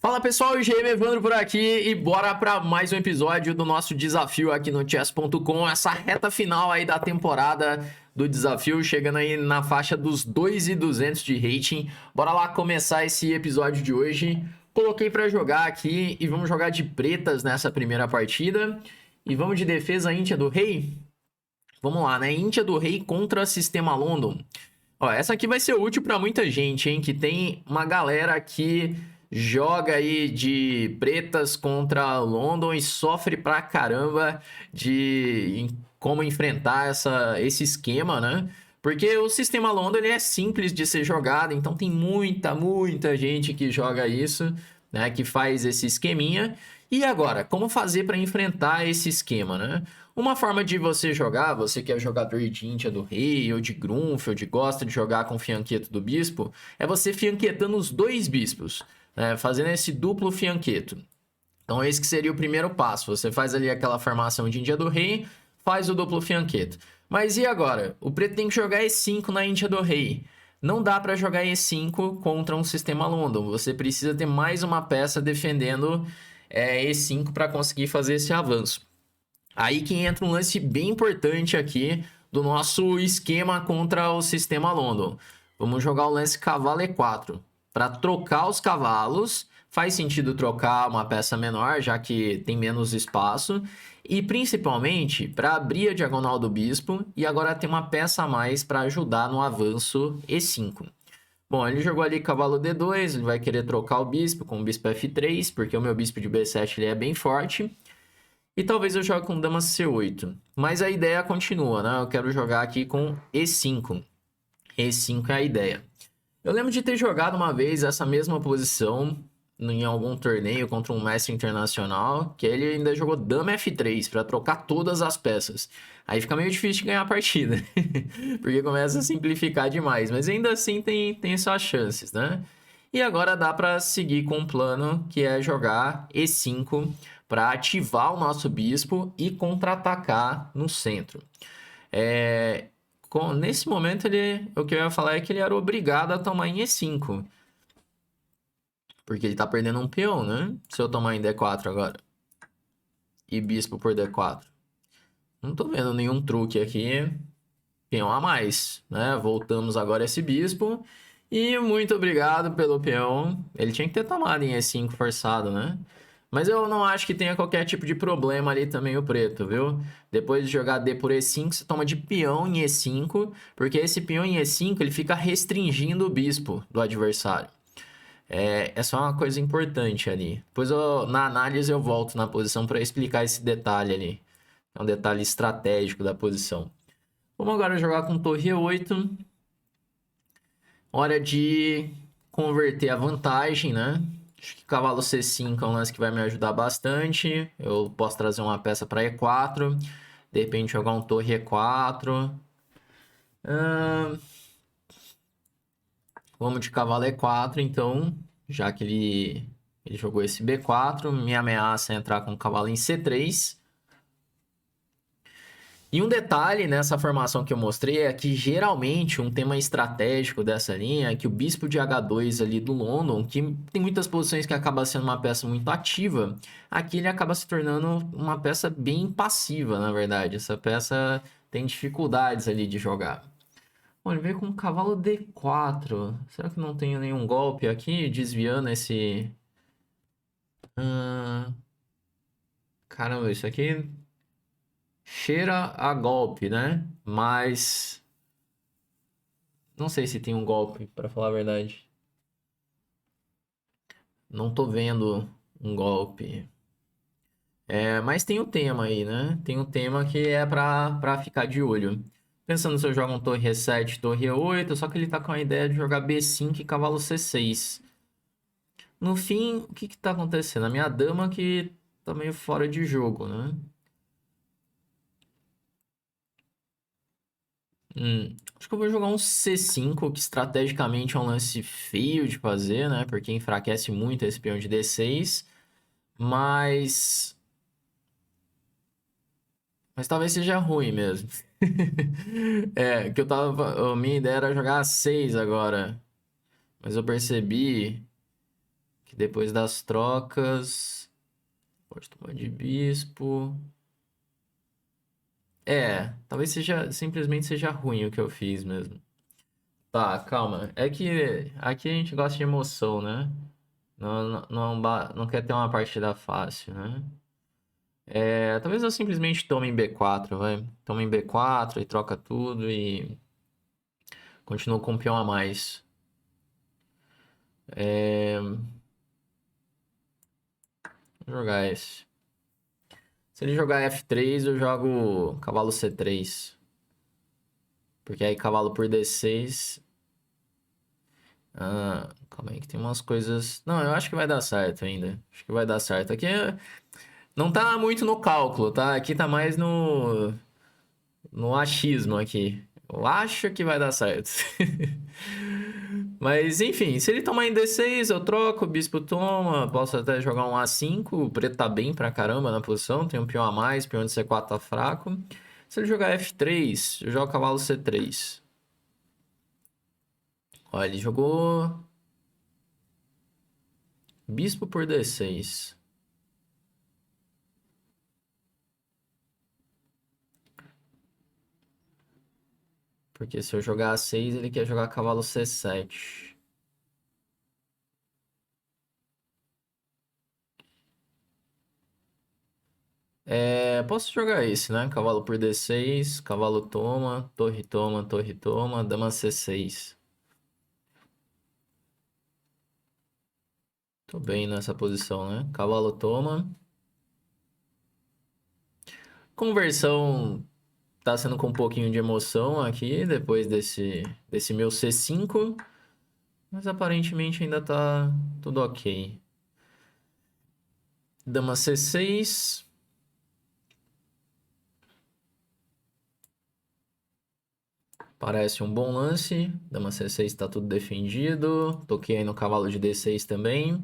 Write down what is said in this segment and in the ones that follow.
Fala pessoal, o GM Evandro por aqui e bora para mais um episódio do nosso desafio aqui no chess.com, essa reta final aí da temporada do desafio, chegando aí na faixa dos 2.200 de rating. Bora lá começar esse episódio de hoje. Coloquei para jogar aqui e vamos jogar de pretas nessa primeira partida. E vamos de defesa Íntia do Rei? Vamos lá, né? Íntia do Rei contra Sistema London. Ó, essa aqui vai ser útil para muita gente, hein? Que tem uma galera que joga aí de pretas contra London e sofre pra caramba de como enfrentar esse esquema, né? Porque o sistema London ele é simples de ser jogado, então tem muita gente que joga isso, né? Que faz esse esqueminha. E agora, como fazer para enfrentar esse esquema, né? Uma forma de você jogar, você que é jogador de Íntia do Rei, ou de Grunfeld, gosta de jogar com fianqueto do bispo, é você fianquetando os dois bispos, né? Fazendo esse duplo fianqueto. Então esse que seria o primeiro passo, você faz ali aquela formação de Índia do Rei, faz o duplo fianqueto. Mas e agora? O preto tem que jogar E5 na Índia do Rei. Não dá para jogar E5 contra um sistema London, você precisa ter mais uma peça defendendo E5 para conseguir fazer esse avanço. Aí que entra um lance bem importante aqui do nosso esquema contra o sistema London. Vamos jogar o lance cavalo E4. Para trocar os cavalos, faz sentido trocar uma peça menor, já que tem menos espaço. E principalmente para abrir a diagonal do bispo e agora tem uma peça a mais para ajudar no avanço E5. Bom, ele jogou ali cavalo D2, ele vai querer trocar o bispo com o bispo F3, porque o meu bispo de B7 ele é bem forte. E talvez eu jogue com dama C8. Mas a ideia continua, né? Eu quero jogar aqui com E5. E5 é a ideia. Eu lembro de ter jogado uma vez essa mesma posição em algum torneio contra um mestre internacional, que ele ainda jogou dama F3 para trocar todas as peças. Aí fica meio difícil de ganhar a partida, porque começa a simplificar demais, mas ainda assim tem suas chances, né? E agora dá para seguir com um plano que é jogar E5 para ativar o nosso bispo e contra-atacar no centro. Nesse momento, o que eu ia falar é que ele era obrigado a tomar em E5. Porque ele tá perdendo um peão, né? Se eu tomar em D4 agora. E bispo por D4. Não tô vendo nenhum truque aqui. Peão a mais, né? Voltamos agora esse bispo. E muito obrigado pelo peão. Ele tinha que ter tomado em E5 forçado, né? Mas eu não acho que tenha qualquer tipo de problema ali também o preto, viu? Depois de jogar D por E5, você toma de peão em E5, porque esse peão em E5 ele fica restringindo o bispo do adversário. É só uma coisa importante ali. Depois na análise eu volto na posição para explicar esse detalhe ali. É um detalhe estratégico da posição. Vamos agora jogar com torre E8. Hora de converter a vantagem, né? Acho que cavalo C5 é um lance que vai me ajudar bastante. Eu posso trazer uma peça para E4. De repente jogar um torre E4. Vamos de cavalo E4, então. Já que ele jogou esse B4. Minha ameaça é entrar com o cavalo em C3. E um detalhe nessa formação que eu mostrei é que geralmente um tema estratégico dessa linha é que o bispo de H2 ali do London, que tem muitas posições que acaba sendo uma peça muito ativa, aqui ele acaba se tornando uma peça bem passiva, na verdade. Essa peça tem dificuldades ali de jogar. Bom, ele veio com o cavalo D4. Será que não tem nenhum golpe aqui desviando esse... Caramba, isso aqui cheira a golpe, né? Mas não sei se tem um golpe, pra falar a verdade. Não tô vendo um golpe. Mas tem o tema aí, né? Tem um tema que é pra ficar de olho. Pensando se eu jogo um torre E7, torre E8, só que ele tá com a ideia de jogar B5 e cavalo C6. No fim, o que que tá acontecendo? A minha dama que tá meio fora de jogo, né? Acho que eu vou jogar um C5, que estrategicamente é um lance feio de fazer, né? Porque enfraquece muito esse peão de D6. Mas... Mas talvez seja ruim mesmo. Que eu tava... A minha ideia era jogar A6 agora. Mas eu percebi que Depois das trocas... Pode tomar de bispo. Talvez simplesmente seja ruim o que eu fiz mesmo. Tá, calma. É que aqui a gente gosta de emoção, né? Não quer ter uma partida fácil, né? Talvez eu simplesmente tome em B4, vai. Toma em B4 e troca tudo e continuo com um peão a mais. Vou jogar esse. Se ele jogar F3, eu jogo cavalo C3. Porque aí cavalo por D6. Calma aí que tem umas coisas... Não, eu acho que vai dar certo ainda. Acho que vai dar certo. Aqui não tá muito no cálculo, tá? Aqui tá mais no achismo aqui. Eu acho que vai dar certo. Mas, enfim, se ele tomar em D6, eu troco, o bispo toma, posso até jogar um A5, o preto tá bem pra caramba na posição, tem um peão a mais, peão de C4 tá fraco. Se ele jogar F3, eu jogo cavalo C3. Olha, ele jogou bispo por D6. Porque se eu jogar A6, ele quer jogar cavalo C7. Posso jogar esse, né? Cavalo por D6, cavalo toma, torre toma, dama C6. Tô bem nessa posição, né? Cavalo toma. Conversão tá sendo com um pouquinho de emoção aqui, depois desse meu C5. Mas aparentemente ainda tá tudo ok. Dama C6. Parece um bom lance. Dama C6 tá tudo defendido. Toquei aí no cavalo de D6 também.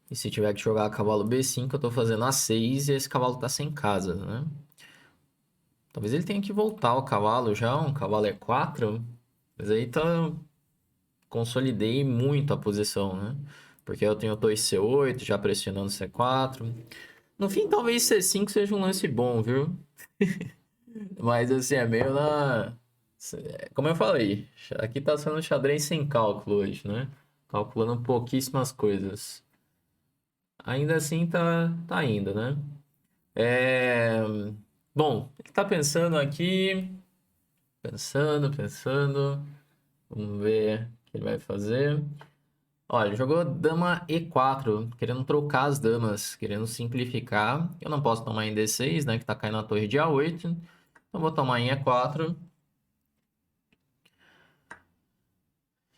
E se tiver que jogar cavalo B5, eu tô fazendo A6 e esse cavalo tá sem casa, né? Talvez ele tenha que voltar o cavalo já, um cavalo E4. Mas aí tá... Consolidei muito a posição, né? Porque eu tenho torre C8, já pressionando C4. No fim, talvez C5 seja um lance bom, viu? Mas assim, é meio na... Como eu falei, aqui tá sendo xadrez sem cálculo hoje, né? Calculando pouquíssimas coisas. Ainda assim tá indo, né? É... Bom, ele tá pensando aqui. Pensando. Vamos ver o que ele vai fazer. Olha, ele jogou dama E4, querendo trocar as damas, querendo simplificar. Eu não posso tomar em D6, né? Que tá caindo a torre de A8. Então vou tomar em E4.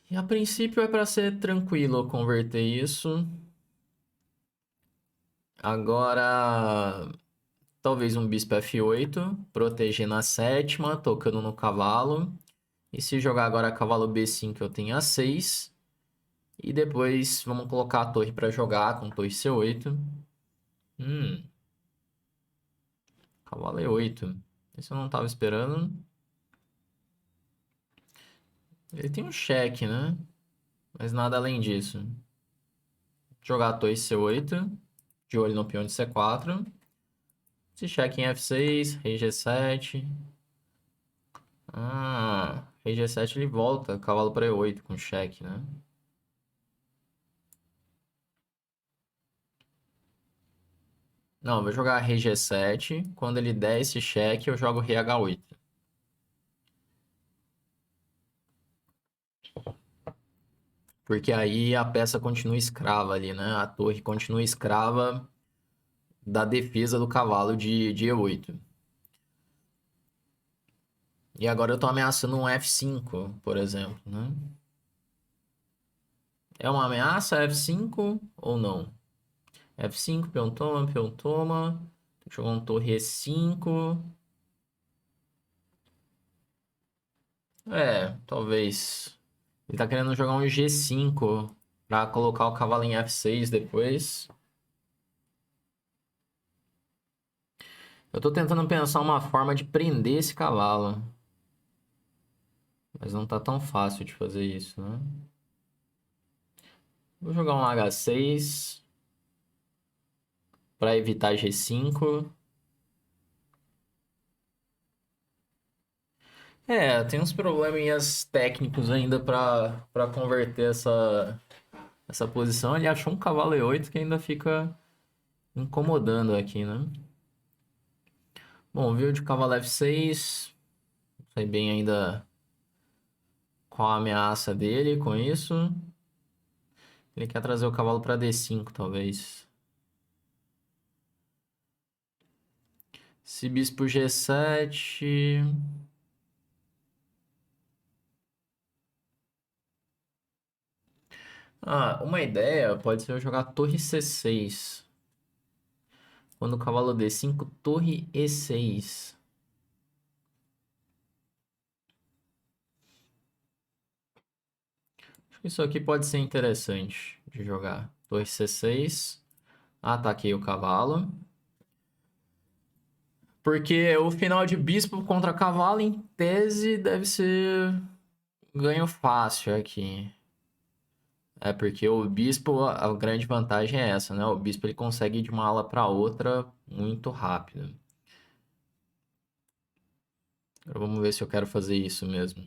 E a princípio é para ser tranquilo converter isso. Agora, talvez um bispo F8, protegendo a sétima, tocando no cavalo. E se jogar agora cavalo B5, eu tenho A6. E depois vamos colocar a torre para jogar com torre C8. Cavalo E8. Esse eu não estava esperando. Ele tem um cheque, né? Mas nada além disso. Jogar a torre C8. De olho no peão de C4. Se cheque em F6, rei G7. Rei G7 ele volta, cavalo para E8 com cheque, né? Não, eu vou jogar rei G7. Quando ele der esse cheque, eu jogo rei H8. Porque aí a peça continua escrava ali, né? A torre continua escrava da defesa do cavalo de E8. E agora eu tô ameaçando um F5, por exemplo, né? É uma ameaça F5 ou não? F5, peão toma, peão toma. Tem que jogar um torre E5. Talvez. Ele tá querendo jogar um G5 pra colocar o cavalo em F6 depois. Eu tô tentando pensar uma forma de prender esse cavalo. Mas não tá tão fácil de fazer isso, né? Vou jogar um H6 para evitar G5. Tem uns probleminhas técnicos ainda para converter essa posição. Ele achou um cavalo E8 que ainda fica incomodando aqui, né? Bom, viu de cavalo F6. Não sei bem ainda qual a ameaça dele com isso. Ele quer trazer o cavalo para D5, talvez. Se bispo G7... uma ideia pode ser eu jogar torre C6. Quando o cavalo D5, torre E6. Acho que isso aqui pode ser interessante de jogar. Torre C6. Ataquei o cavalo. Porque o final de bispo contra cavalo, em tese, deve ser ganho fácil aqui. Porque o bispo, a grande vantagem é essa, né? O bispo ele consegue ir de uma ala para outra muito rápido. Agora vamos ver se eu quero fazer isso mesmo.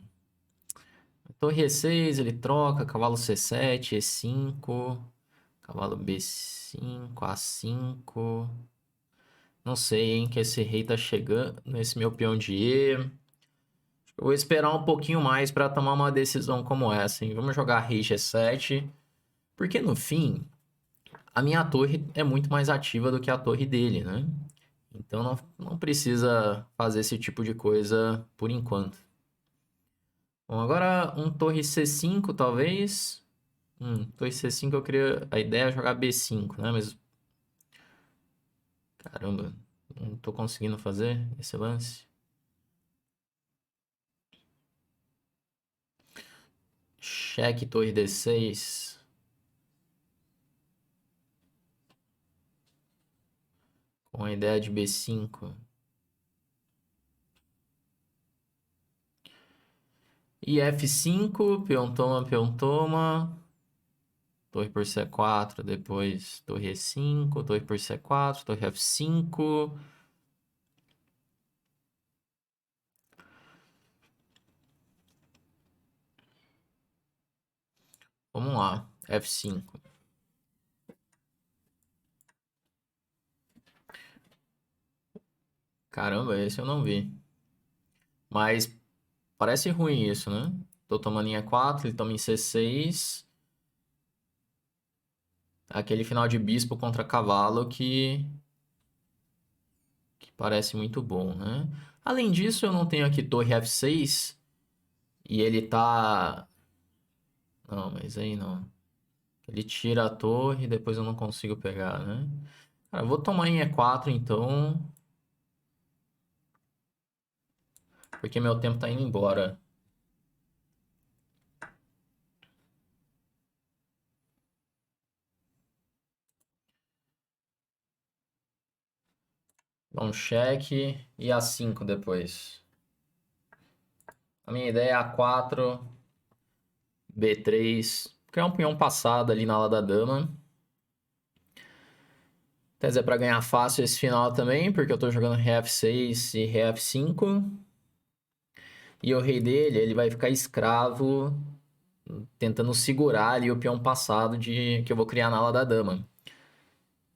Torre E6, ele troca, cavalo C7, E5, cavalo B5, A5. Não sei, hein, que esse rei tá chegando nesse meu peão de E. Eu vou esperar um pouquinho mais para tomar uma decisão como essa, hein? Vamos jogar rei G7, porque no fim, a minha torre é muito mais ativa do que a torre dele, né? Então não precisa fazer esse tipo de coisa por enquanto. Bom, agora um torre C5, talvez. Torre C5 eu queria... A ideia é jogar B5, né? Mas... Caramba, não tô conseguindo fazer esse lance. Cheque torre D6. Com a ideia de B5. E F5, peão toma, peão toma. Torre por C4, depois torre E5, torre por C4, torre F5. Vamos lá, F5. Caramba, esse eu não vi. Mas parece ruim isso, né? Tô tomando em E4, ele toma em C6. Aquele final de bispo contra cavalo que parece muito bom, né? Além disso, eu não tenho aqui torre F6 e ele tá... Não, mas aí não. Ele tira a torre e depois eu não consigo pegar, né? Cara, eu vou tomar em E4 então, porque meu tempo tá indo embora. Dá um cheque e A5 depois. A minha ideia é A4, B3, criar um peão passado ali na ala da dama. Quer dizer, para ganhar fácil esse final também, porque eu tô jogando rei F6 e rei F5. E o rei dele, ele vai ficar escravo, tentando segurar ali o peão passado que eu vou criar na ala da dama.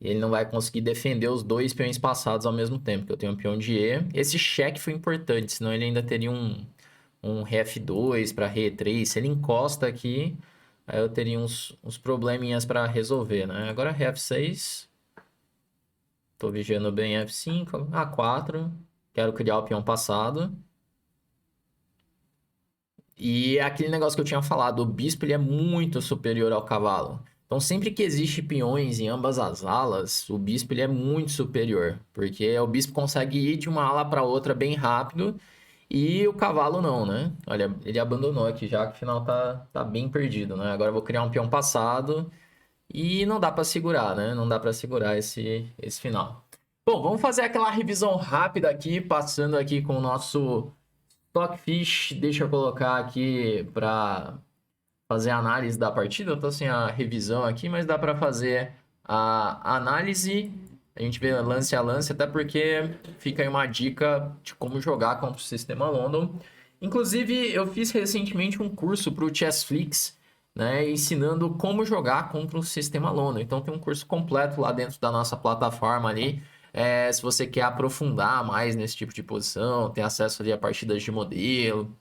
E ele não vai conseguir defender os dois peões passados ao mesmo tempo, que eu tenho um peão de E. Esse cheque foi importante, senão ele ainda teria um rei F2 para rei E3. Se ele encosta aqui, aí eu teria uns probleminhas para resolver, né? Agora rei F6. Tô vigiando bem F5, A4. Quero criar o peão passado. E é aquele negócio que eu tinha falado, o bispo ele é muito superior ao cavalo. Então sempre que existe peões em ambas as alas, o bispo ele é muito superior, porque o bispo consegue ir de uma ala para outra bem rápido e o cavalo não, né? Olha, ele abandonou aqui já que o final tá bem perdido, né? Agora eu vou criar um peão passado e não dá para segurar, né? Não dá para segurar esse final. Bom, vamos fazer aquela revisão rápida aqui, passando aqui com o nosso Stockfish. Deixa eu colocar aqui para fazer a análise da partida. Eu tô sem a revisão aqui, mas dá para fazer a análise. A gente vê lance a lance, até porque fica aí uma dica de como jogar contra o sistema London. Inclusive, eu fiz recentemente um curso para o Chessflix, né, ensinando como jogar contra o sistema London. Então, tem um curso completo lá dentro da nossa plataforma ali. Se você quer aprofundar mais nesse tipo de posição, ter acesso ali a partidas de modelo,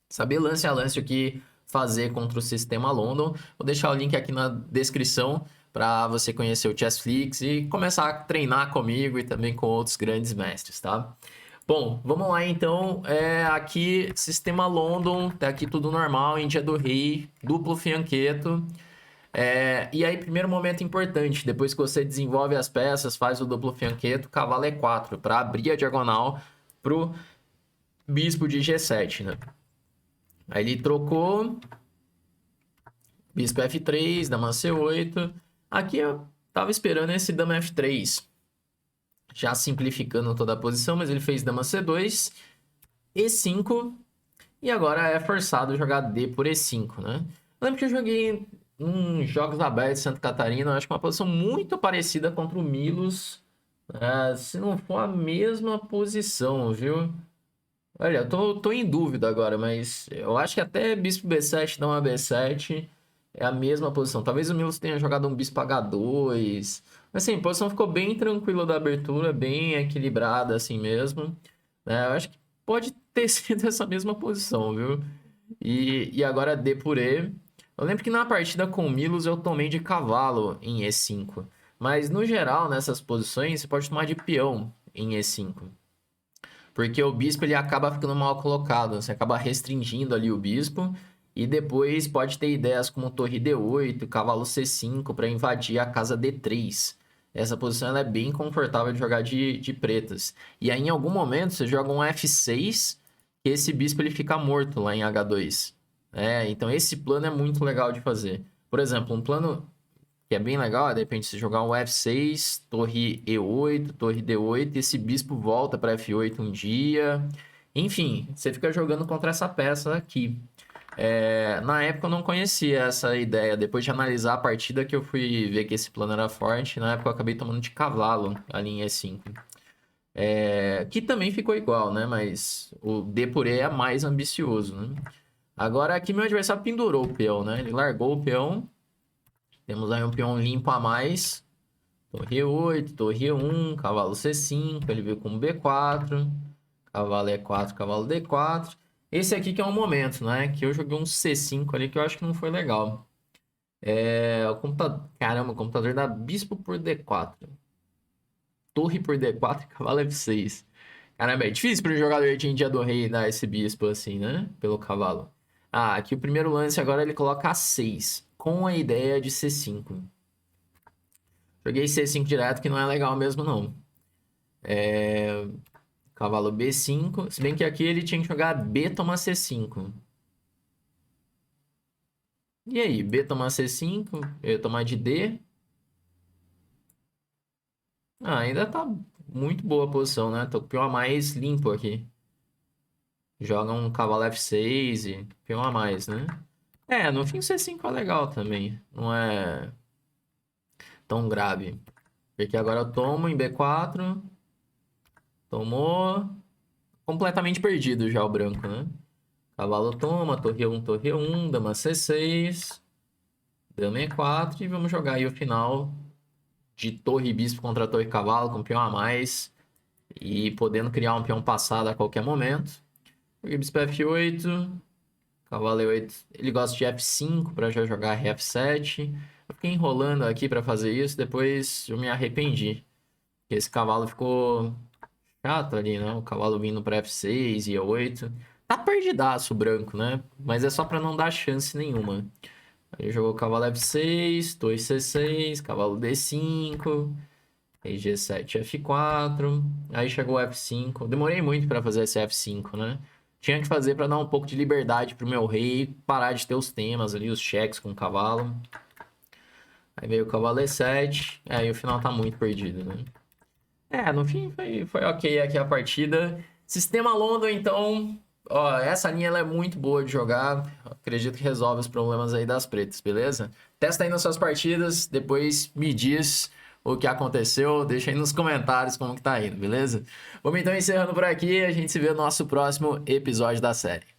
saber lance a lance o que fazer contra o sistema London. Vou deixar o link aqui na descrição para você conhecer o Chessflix e começar a treinar comigo e também com outros grandes mestres, tá? Bom, vamos lá então. Aqui, sistema London, tá aqui tudo normal, Índia do Rei, duplo fianqueto. E aí, primeiro momento importante, depois que você desenvolve as peças, faz o duplo fianqueto, cavalo E4, para abrir a diagonal pro bispo de G7, né? Aí ele trocou, bispo F3, dama C8. Aqui eu tava esperando esse dama F3, já simplificando toda a posição, mas ele fez dama C2, E5, e agora é forçado jogar D por E5, né? Eu lembro que eu joguei em Jogos Abertos de Santa Catarina, eu acho que uma posição muito parecida contra o Milos, se não for a mesma posição, viu? Olha, eu tô em dúvida agora, mas eu acho que até bispo B7 dá uma B7 é a mesma posição. Talvez o Milos tenha jogado um bispo H2. Mas assim, a posição ficou bem tranquila da abertura, bem equilibrada assim mesmo, né? Eu acho que pode ter sido essa mesma posição, viu? E agora D por E. Eu lembro que na partida com o Milos eu tomei de cavalo em E5. Mas no geral, nessas posições, você pode tomar de peão em E5. Porque o bispo ele acaba ficando mal colocado, você acaba restringindo ali o bispo e depois pode ter ideias como torre D8, cavalo C5 para invadir a casa D3. Essa posição ela é bem confortável de jogar de pretas. E aí em algum momento você joga um F6, que esse bispo ele fica morto lá em H2. Então esse plano é muito legal de fazer. Por exemplo, um plano que é bem legal, de repente você jogar um F6, torre E8, torre D8, e esse bispo volta para F8 um dia. Enfim, você fica jogando contra essa peça aqui. Na época eu não conhecia essa ideia. Depois de analisar a partida que eu fui ver que esse plano era forte, na época eu acabei tomando de cavalo ali em E5. Que também ficou igual, né? Mas o D por E é mais ambicioso, né? Agora aqui meu adversário pendurou o peão, né? Ele largou o peão. Temos aí um peão limpo a mais. Torre E8, torre E1, cavalo C5, ele veio com B4, cavalo E4, cavalo D4. Esse aqui que é um momento, né? Que eu joguei um C5 ali que eu acho que não foi legal. O computador... Caramba, o computador dá bispo por D4. Torre por D4 e cavalo F6. Caramba, é difícil para um jogador de Índia do Rei dar esse bispo assim, né? Pelo cavalo. Aqui o primeiro lance agora ele coloca A6, com a ideia de C5. Joguei C5 direto, que não é legal mesmo, não. Cavalo B5. Se bem que aqui ele tinha que jogar B tomar C5. E aí, B tomar C5, eu ia tomar de D. Ainda tá muito boa a posição, né? Tô com o peão a mais limpo aqui. Joga um cavalo F6 e peão a mais, né? No fim o C5 é legal também. Não é tão grave. Porque agora eu tomo em B4. Tomou. Completamente perdido já o branco, né? Cavalo toma, torre E1, dama C6, dama E4 e vamos jogar aí o final de torre e bispo contra torre e cavalo com peão a mais e podendo criar um peão passado a qualquer momento. Joguei bispo F8, cavalo E8, ele gosta de F5 para já jogar F7. Eu fiquei enrolando aqui para fazer isso, depois eu me arrependi. Esse cavalo ficou chato ali, né? O cavalo vindo para F6 e E8. Tá perdidaço o branco, né? Mas é só pra não dar chance nenhuma. Aí jogou cavalo F6, torre C6, cavalo D5, aí G7, F4, aí chegou F5. Demorei muito pra fazer esse F5, né? Tinha que fazer pra dar um pouco de liberdade pro meu rei, parar de ter os temas ali, os cheques com o cavalo. Aí veio o cavalo E7, aí o final tá muito perdido, né? No fim foi ok aqui a partida. Sistema London, então, ó, essa linha ela é muito boa de jogar. acredito que resolve os problemas aí das pretas, beleza? Testa aí nas suas partidas, depois me diz o que aconteceu, deixa aí nos comentários como que tá indo, beleza? Vamos então encerrando por aqui, a gente se vê no nosso próximo episódio da série.